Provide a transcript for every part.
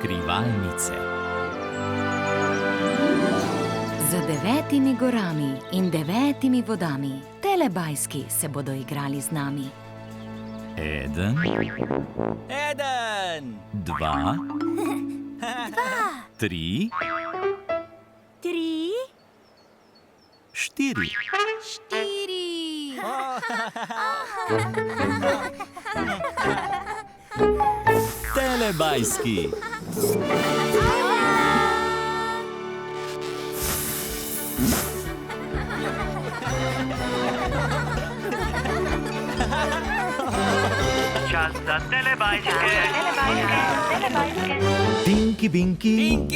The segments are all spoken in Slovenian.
Skrivalnice. Za 9 gorami in 9 vodami telebajski se bodo igrali z nami. 1, 2, 3, 4. Telebajski. Čas za telebajske. Tinky Binky,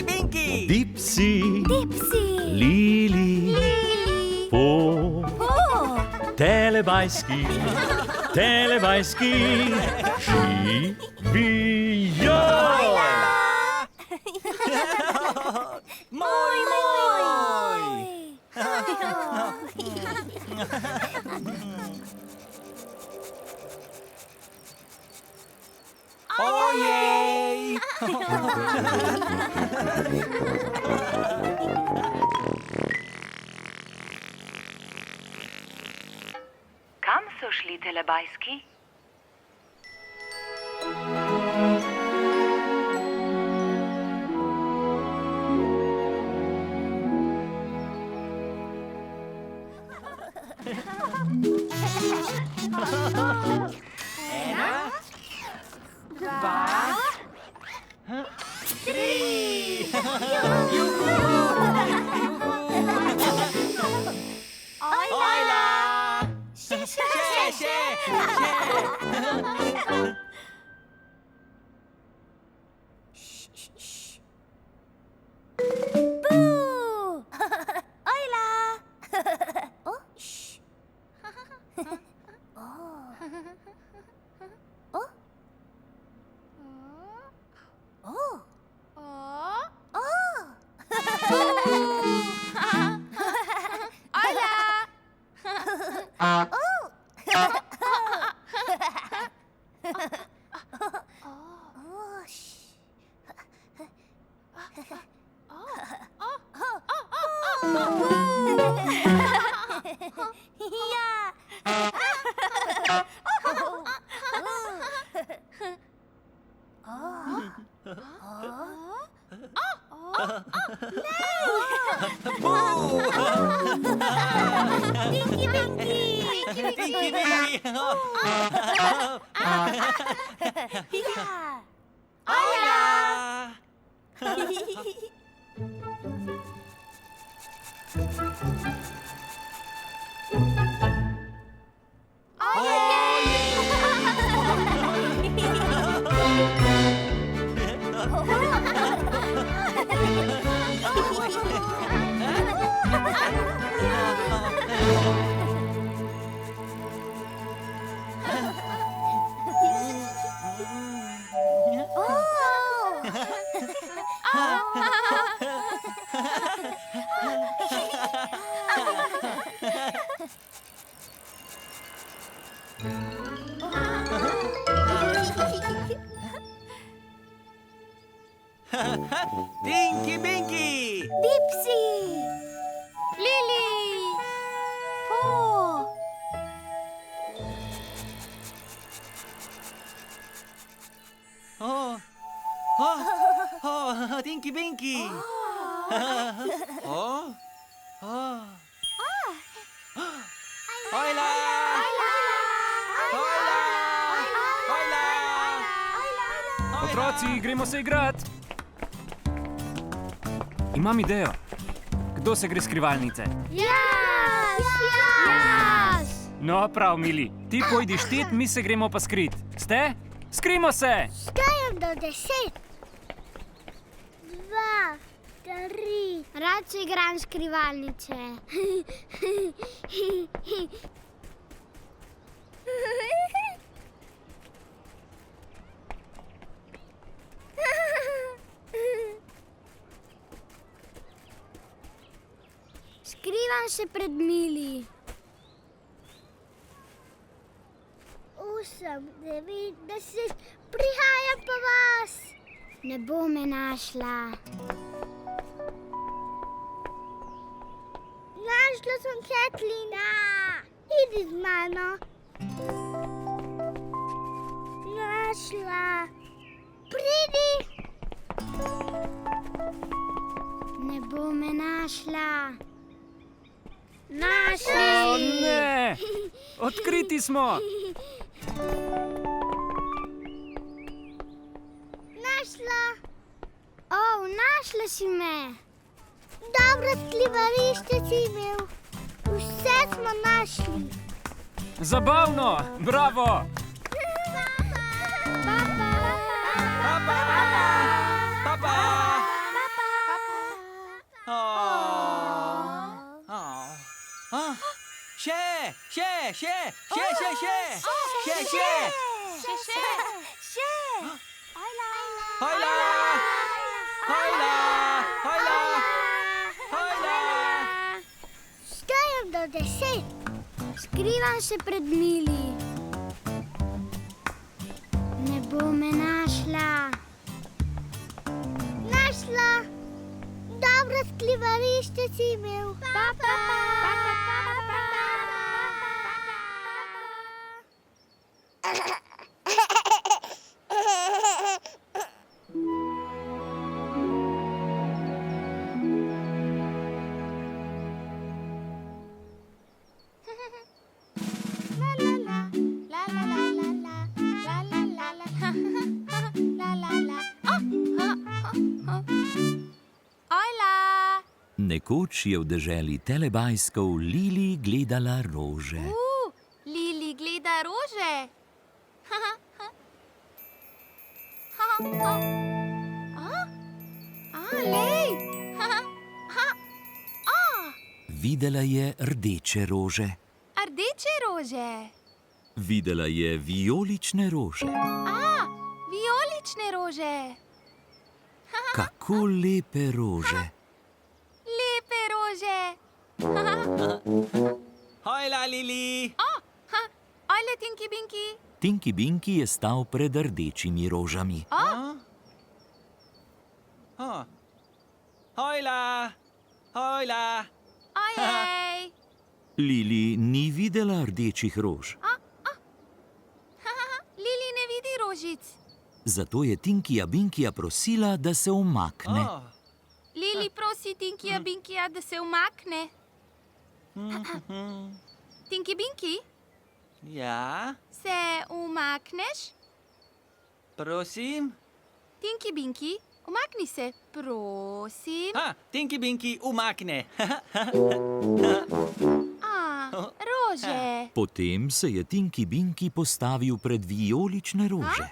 Dipsy, Lili, Po, telebajski, živijo! Moj! Ojej! Kam so šli telebajski? Tinky Binky! Dipsy! Lili! Po! Tinky Binky! Hojla! Otroci, gremo se igrat. Imam idejo. Kdo se gre skrivalnice? Jaz! No, prav, mili. Ti pojdi štit, mi se gremo pa skrit. Ste? Skrimo se! Štejem do 10. 2, 3. Rad se igram skrivalnice. Skrivam se pred Mili. 8, 9, 10, prihajam po vas. Ne bo me našla. Našla sem Katlina. Idi z mano. Našla. Pridi. Ne bo me našla. Našli. O ne! Odkriti smo! Našla. Našla si me. Dobro skrivališče si imel. Vse smo našli. Zabavno! Bravo! Papa! Še! Hojla! Štejem do 10. Skrivam se pred Mili. Ne bo me našla. Našla. Dobro skrivališče si imel. Nekoč je v deželi Telebajskov Lili gledala rože. Lili gleda rože. Lej. Videla je rdeče rože. Rdeče rože. Videla je vijolične rože. Vijolične rože. Kako lepe rože. Lepe rože. Hojla, Lili! Ajle, Tinky Binky. Tinky Binky je stal pred rdečimi rožami. Hojla! Ajej. Lili ni videla rdečih rož. Lili ne vidi rožic. Zato je Tinkyja Binkyja prosila, da se umakne. Lili prosi Tinkyja Binkyja, da se umakne. Tinky Binky, Ja, se umakneš? prosim? Tinky Binky, umakni se, prosim. Tinky Binky, umakne. Rože. Potem se je Tinky Binky postavil pred vijolične rože.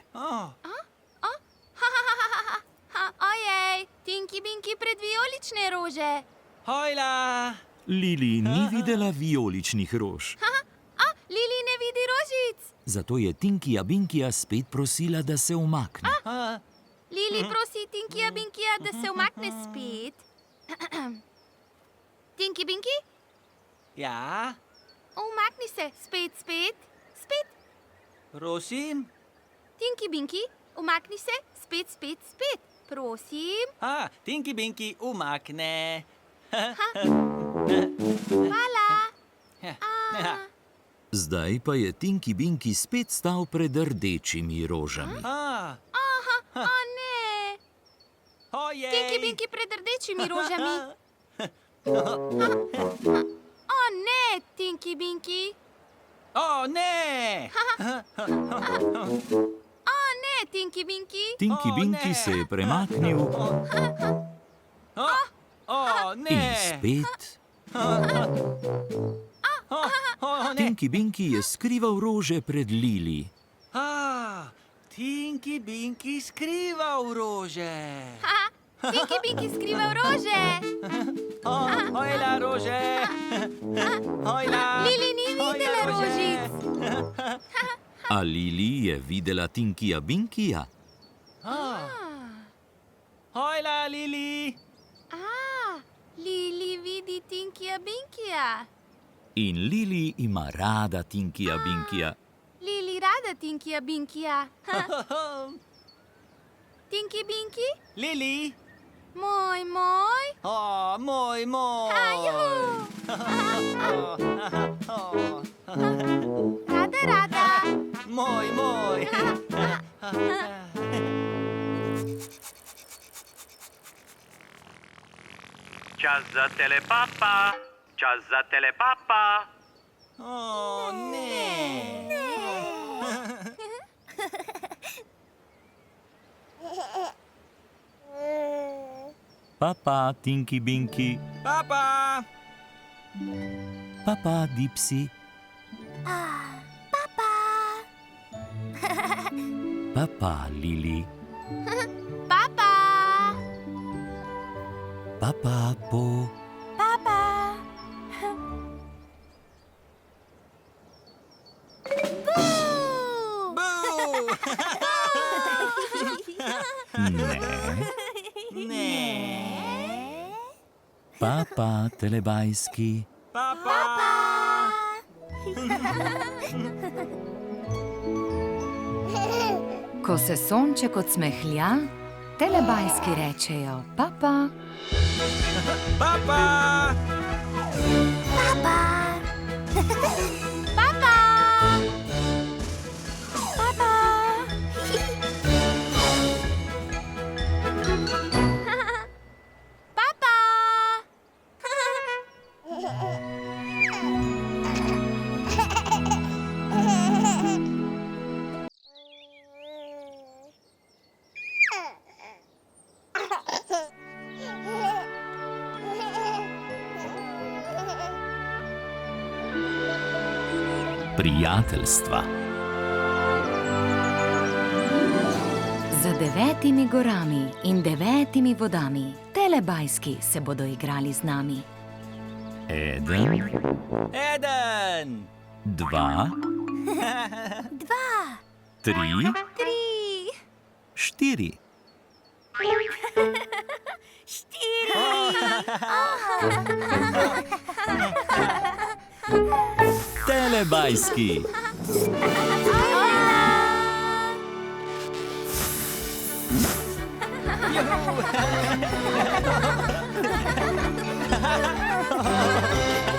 Ojej, Tinky Binky pred vijolične rože. Hojla! Lili ni videla vijoličnih rož. Lili ne vidi rožic. Zato je Tinkyja Binkyja spet prosila, da se umakne. Lili prosi Tinkyja Binkyja, da se umakne spet. Tinky Binky, Ja, umakni se, spet. prosim? Tinky Binky, umakni se, spet. Prosim. Tinky Binky, umakne. Hvala. Zdaj pa je Tinky Binky spet stal pred rdečimi rožami. O ne. Ojej! Tinky Binky pred rdečimi rožami. O ne, Tinky Binky. O ne! O ne, Tinky Binky. Tinky O, Binky ne. se je premaknil O in ne! spet. O ne! Tinky Binky je skrival rože pred Lili. Tinky Binky skrival rože. Tinky Binky skrival rože. Hojla, rože! Hojla! Lili ni videla rožic. A Lili je videla Tinkyja Binkyja. Hojla, Lili! Lili vidi Tinkyja Binkyja. In Lili ima rada Tinkyja Binkyja. Lili rada Tinkyja Binkyja. Tinky Binky? Lili. Moj, moj. Moj, moj. Juhu. Rada, rada. Moj, moj. Čas za telepapa. Čas za telepapa. Ne. Papa, Tinky Binky. Papa. Papa, Dipsy. Papa. Papa, Lili. Papa. Papa, Po. Papa. Boo. Ne. Papa, Telebajski. Papa. Ko se sonček odsmehlja, telebajski rečejo papa. Papa. Papa. Papa. Papa. Papa. Prijateljstva. Za 9 gorami in 9 vodami telebajski se bodo igrali z nami. 1, Eden. 2, 3, 4. Telebajski.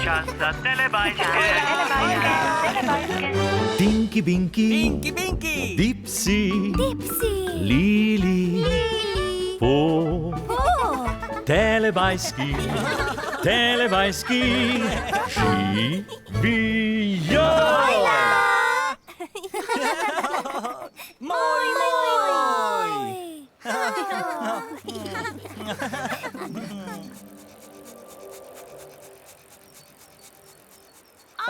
Čas za telebajske. Tinky Binky. Tinky Binky. Dipsy. Dipsy. Lili. Po. Telebajski. Telebajski. Živijo. Moj, moj.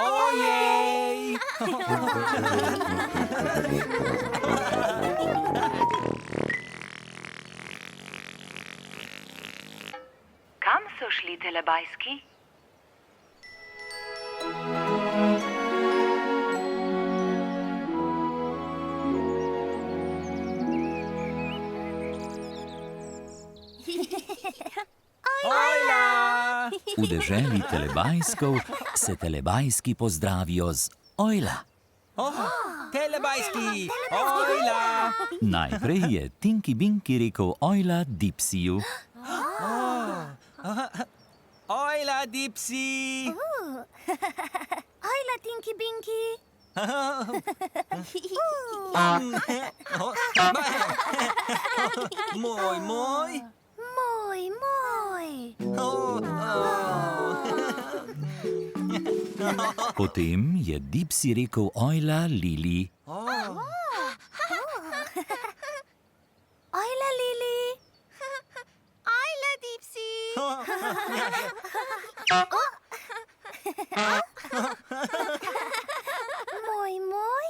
Ojej. Kam so šli telebajski? Ojla. V deželi telebajskov se telebajski pozdravijo z ojla. Telebajski. Ojla. Najprej je Tinky Binky rekel ojla Dipsyju. Ojla, Dipsy. Ojla, Tinky Binky. Moj, moj. Moj, moj. Potem je Dipsy rekel ojla Lili. Ojla, Lili. Ojla, Dipsy. Moj, moj.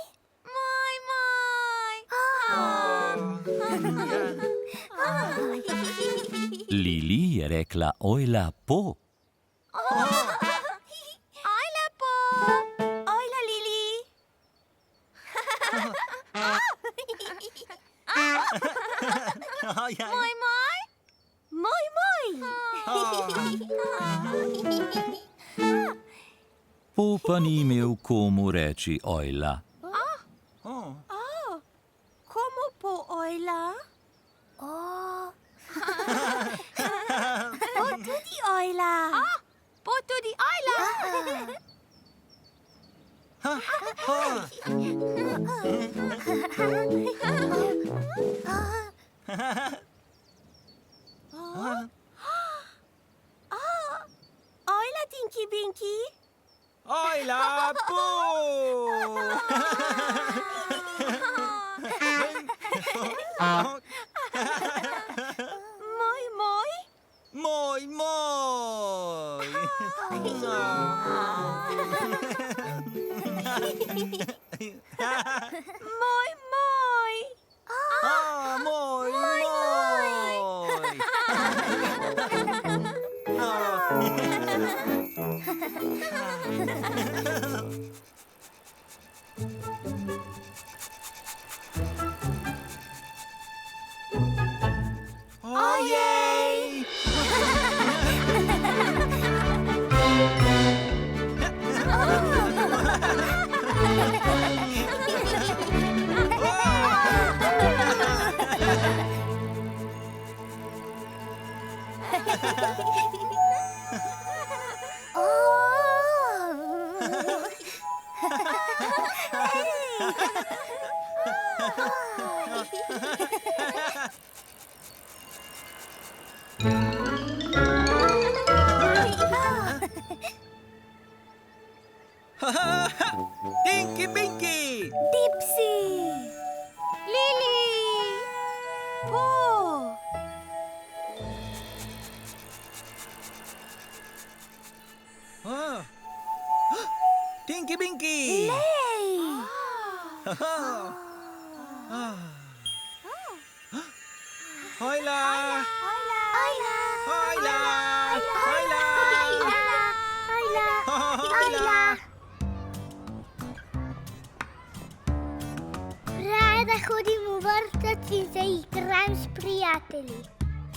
Moj, moj. Lili je rekla ojla Po. Ojla, Po. Ojla, Lili. Moj, moj. Moj, moj. Po pa ni imel komu reči ojla. Komu po ojla? Ojla, Tinky Binky. Ojla, pu! Moj, moj. Moj, moj! Moj, moj. Moj, moj! Ojej! Tinky Binky! Dipsy. Lily. Po. Tinky Binky! Hey. Ojla! Ojla. Ojla! Ojla! Ojla. Rada hodim v vrtec in se igram s prijatelji.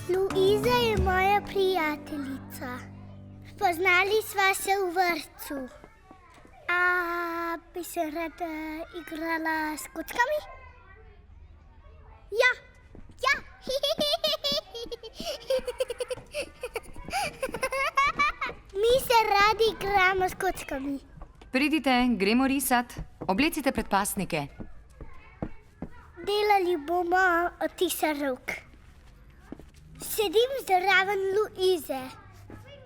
Luiza je moja prijateljica. Spoznali sva se v vrtcu. A bi se rada igrala s kockami? Ja, ja. Mi se radi igramo s kockami. Pridite, gremo risat. Oblecite predpasnike. Delali bomo odtise rok. Sedim zraven Luize.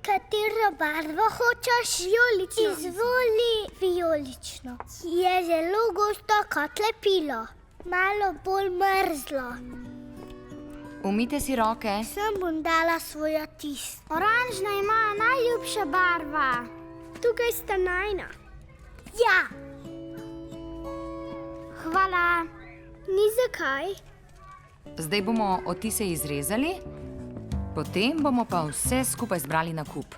Katero barvo hočeš? Vijolično. Izvoli vijolično. Je zelo gosto kot lepilo. Malo bolj mrzlo. Umijte si roke. Sem bom dala svoj odtis. Oranžna je moja najljubša barva. Tukaj sta najna. Ja. Hvala. Ni zakaj. Zdaj bomo odtise izrezali, potem bomo pa vse skupaj zbrali na kup.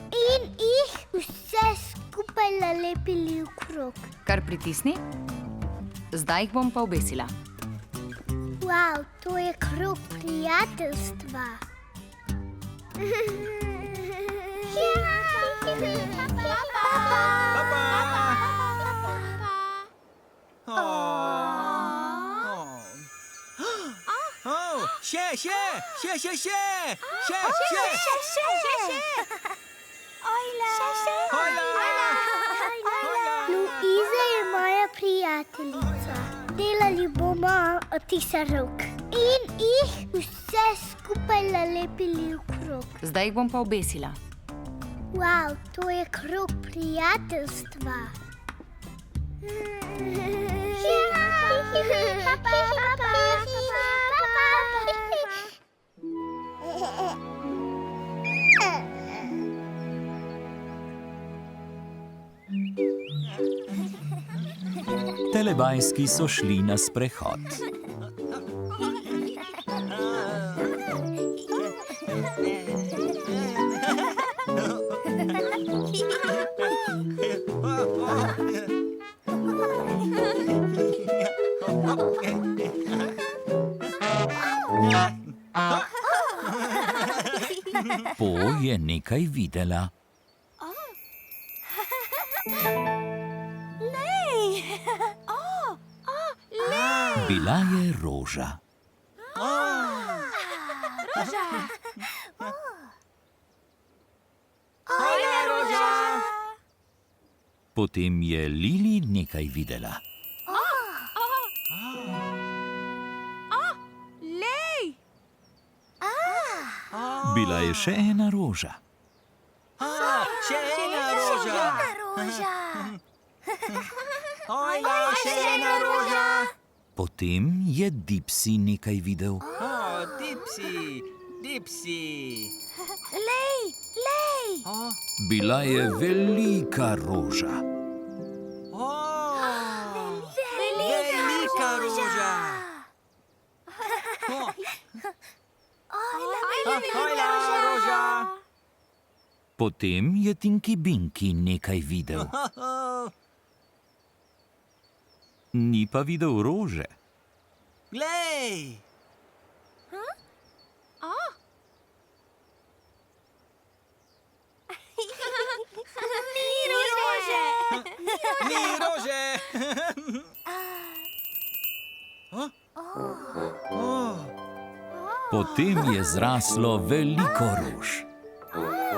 In jih vse skupaj nalepili v krog. Kar pritisni. Zdaj jih bom pa obesila. Wow, to je krog prijateljstva. Še! Ojla. Luiza je moja prijateljica. Delali bomo odtise rok. In jih vse skupaj nalepili v krog. Zdaj jih bom pa obesila. Wow, to je krog prijateljstva. Telebajski so šli na sprehod. Po je nekaj videla. Bila je roža. Ojla, Roža. Potem je Lili nekaj videla. Lej! Bila je še ena roža. Še ena roža. Hojla, še ena roža. Potem je Dipsy nekaj videl. Dipsy, Dipsy. Lej! Lej! Bila je velika roža. Velika roža. Hojla, roža. Potem je Tinky Binky nekaj videl. Ni pa videl rože. Glej. Ni rože. Potem je zraslo veliko rož. Rože.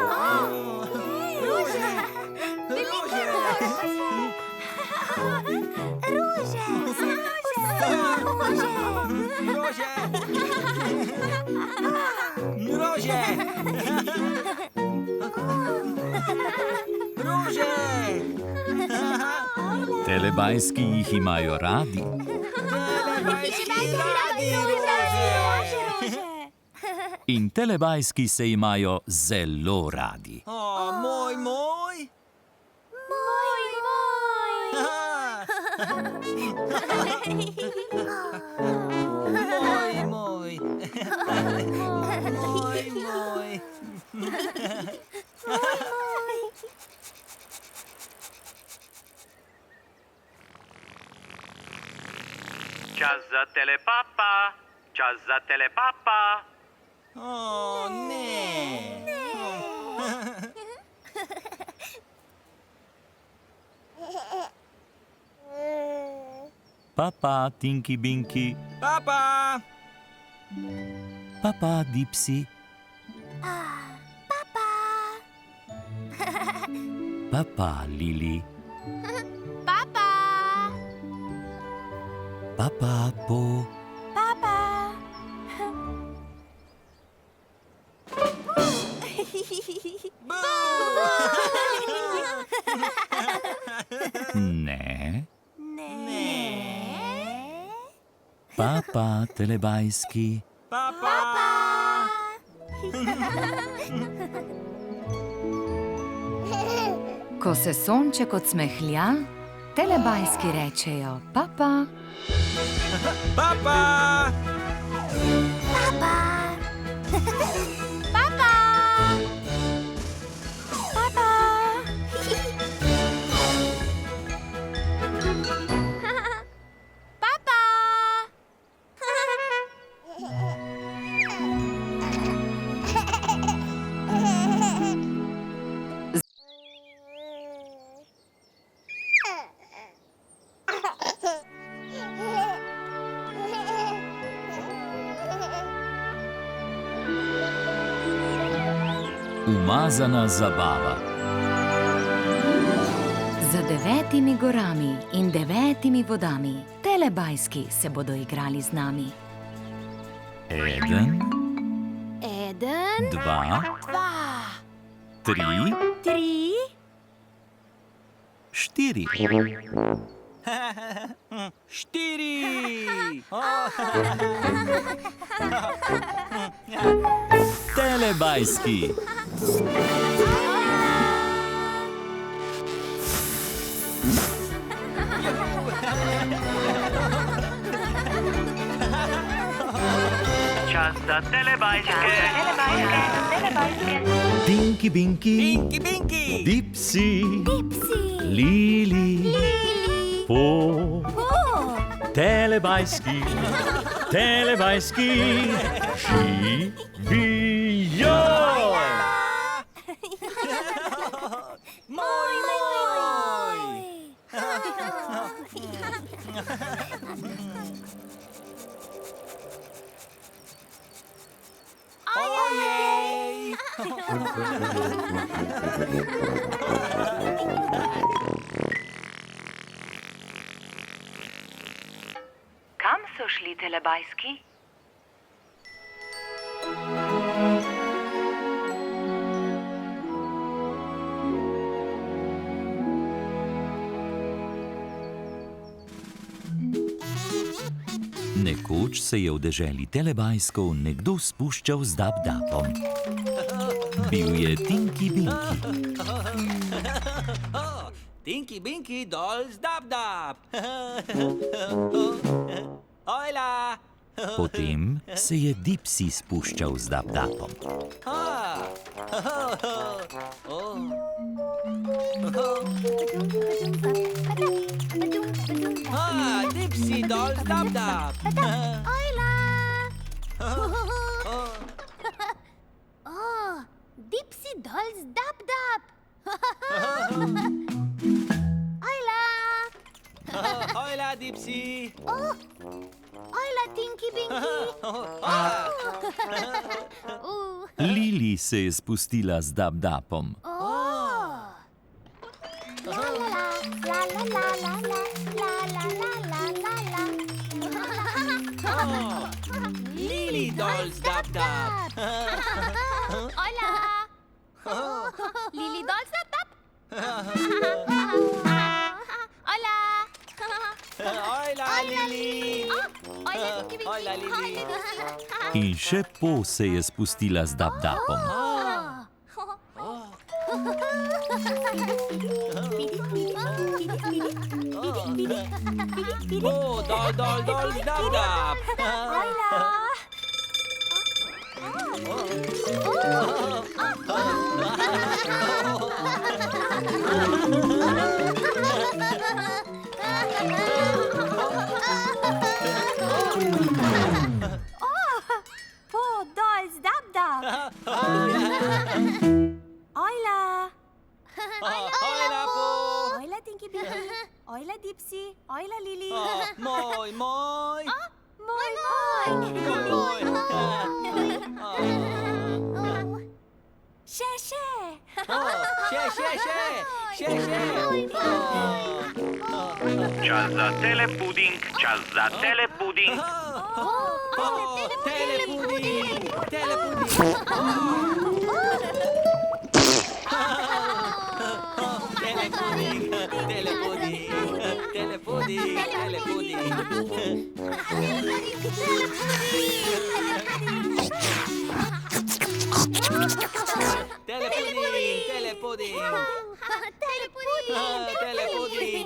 Rože. Rože. Telebajski jih imajo radi. In telebajski se imajo zelo radi. Moj, moj. Moj, moj. Moj, moj. Čas za telepapa. Čas za telepapa. Ne. Papa, Tinky Binky. Papa. Papa, Dipsy. Papa, Lili. Papa! Papa, Po. Papa! Ne. Papa, telebajski. Papa. Ko se sonček odsmehlja, telebajski rečejo papa. Papa. Papa! Papa! Papa! Papa! Umazana zabava. Za 9 gorami in 9 vodami telebajski se bodo igrali z nami. 1, 2, 2, 3, 3, 4. 4. Telebajski. Čas za telebajske. Tinky Binky. Tinky Binky. Dipsy. Dipsy, Lili. Po. Telebajski. Telebajski. Živijo. Moj, moj. Ojej. telebajski? Nekoč se je v deželi Telebajskov nekdo spuščal z Dab-Dabom. Bil je Tinky Binky. Tinky Binky dol z Dab-Dab. Ojla! Potem se je Dipsy spuščal z Dab-Dabom. Dipsy dol z Dab-Dab. Ojla! Dipsy dol z Dab-Dab. Ojla! Ojla, Dipsy. Ojla, Tinky Binky. Lili se je spustila z Dab-Dabom. Lili dol z Dab-Dab. Hola! Lili dol z Dab-Dab? Hola! Ojla, Lili. Hola, Tinky Binky. Ojla, Lili. In še Po se je spustila z Dab-Dabom. Dol z Dab-Dab. Po dol z Dab-Dab. Ojla! Ojla, Po. Ojla, Tinky Binky. Ojla, Dipsy. Ojla, Lili. Moj. Moj. Še. Še. Čas za telepuding, čas za telepuding. Telepuding.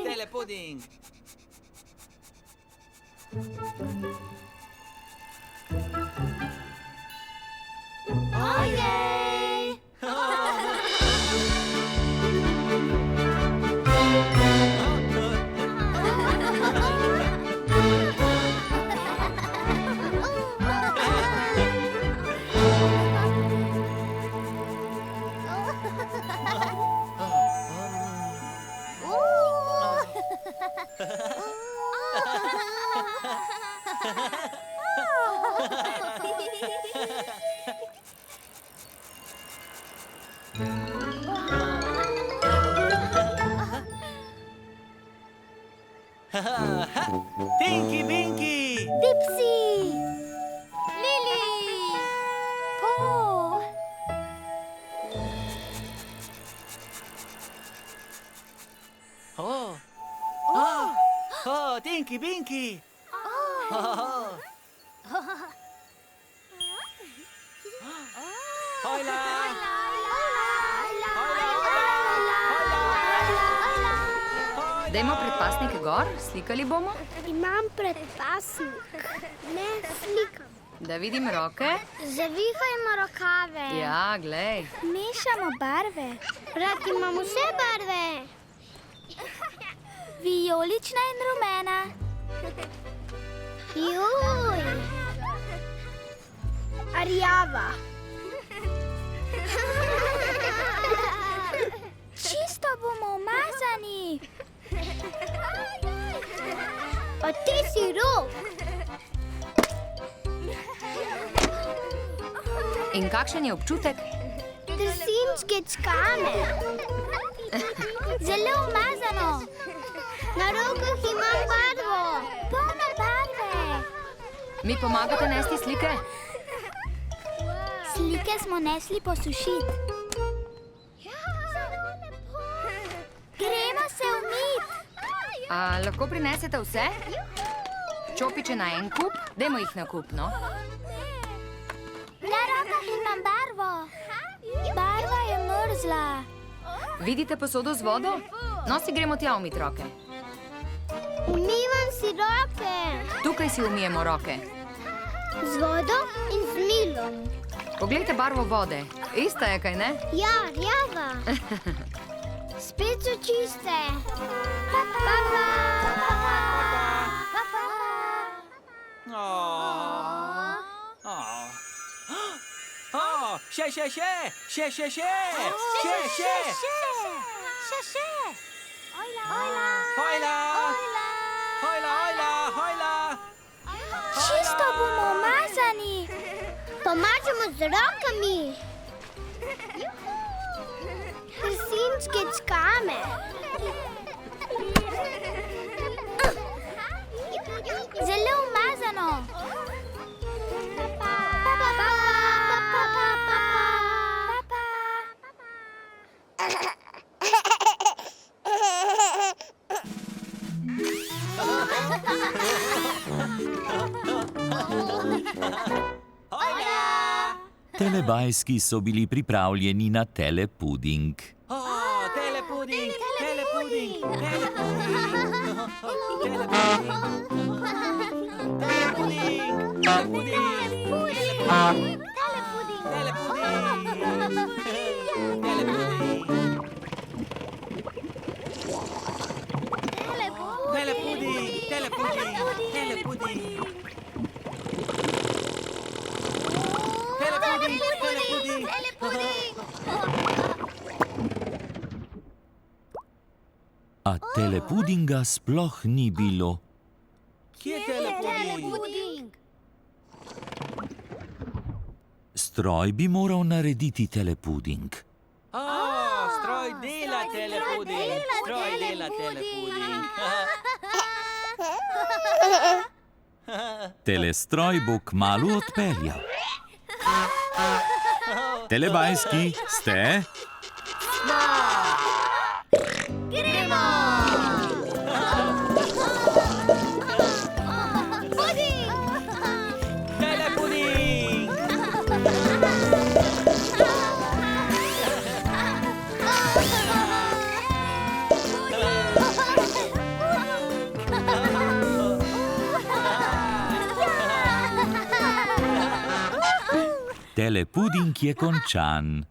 Telepuding. Tinky Binky. Dipsy! Lili! Po! Tinky Binky. Ojla. Dajmo predpasnike gor, slikali bomo. Imam predpasnik. Ne slikam. Da vidim roke. Zavihajmo rokave. Ja, glej. Mešamo barve. Rad imam vse barve. Vijolična in rumena. Juj. Rjava. Čisto bomo umazani. Pa ti si rok. In kakšen je občutek? Drsinčke čkane. Zelo umazano. Na rokah imam barvo. Polno barve. Mi pomagate nesti slike? Slike smo nesli posušiti. Gremo se umit. Lahko prinesete vse? Čopiče na en kup? Dajmo jih na kup, no. Na rokah imam barvo. Barva je mrzla. Vidite posodo z vodo? No, si gremo tja umit roke. Umivam si roke. Tukaj si umijemo roke. Z vodo in z milom. Poglejte barvo vode. Ista je, kaj ne? Ja, rjava. Spet so čiste. Papa. Še. Hojla. Čisto bomo umazani. Pomažemo z rokami. Krsinčke čkame. Zelo umazano. Telebajski so bili pripravljeni na telepuding. Telepuding. A telepudinga sploh ni bilo. Kje je telepuding? Stroj bi moral narediti telepuding. Stroj dela telepuding. Telestroj bo kmalu odpeljal. Telebajski, ste? Gremo! Telepuding! Telepuding je končan.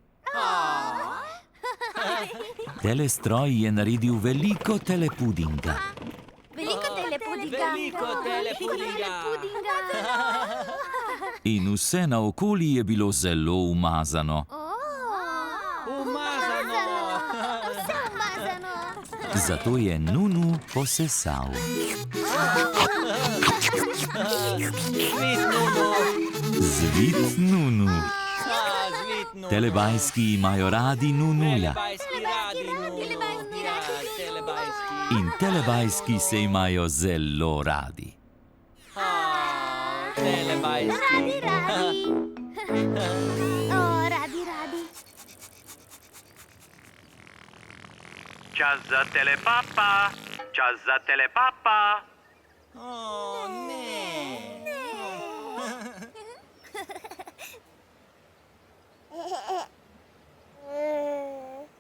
Telestroj je naredil veliko telepudinga. In vse naokoli je bilo zelo umazano. Zato je Nunu posesal. Zvit Nunu. Telebajski imajo radi Nunuja. In telebajski se imajo zelo radi. Telebajski. Radi. Čas za telepapa. Ne.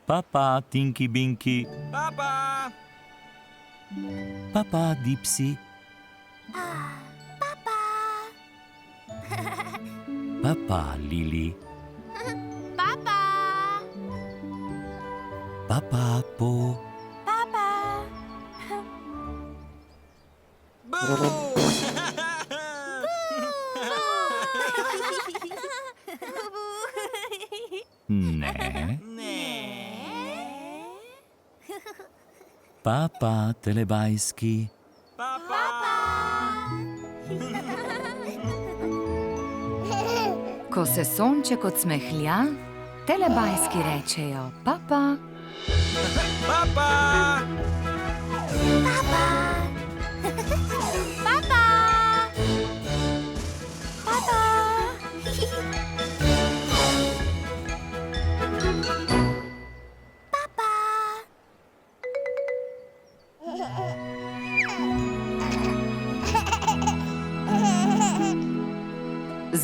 Papa, Tinky Binky. Papa. Papa, Dipsy. Papa, Lili. Papa, Po. Ne. Papa, telebajski. Ko se sonček odsmehlja, telebajski rečejo papa. Papa.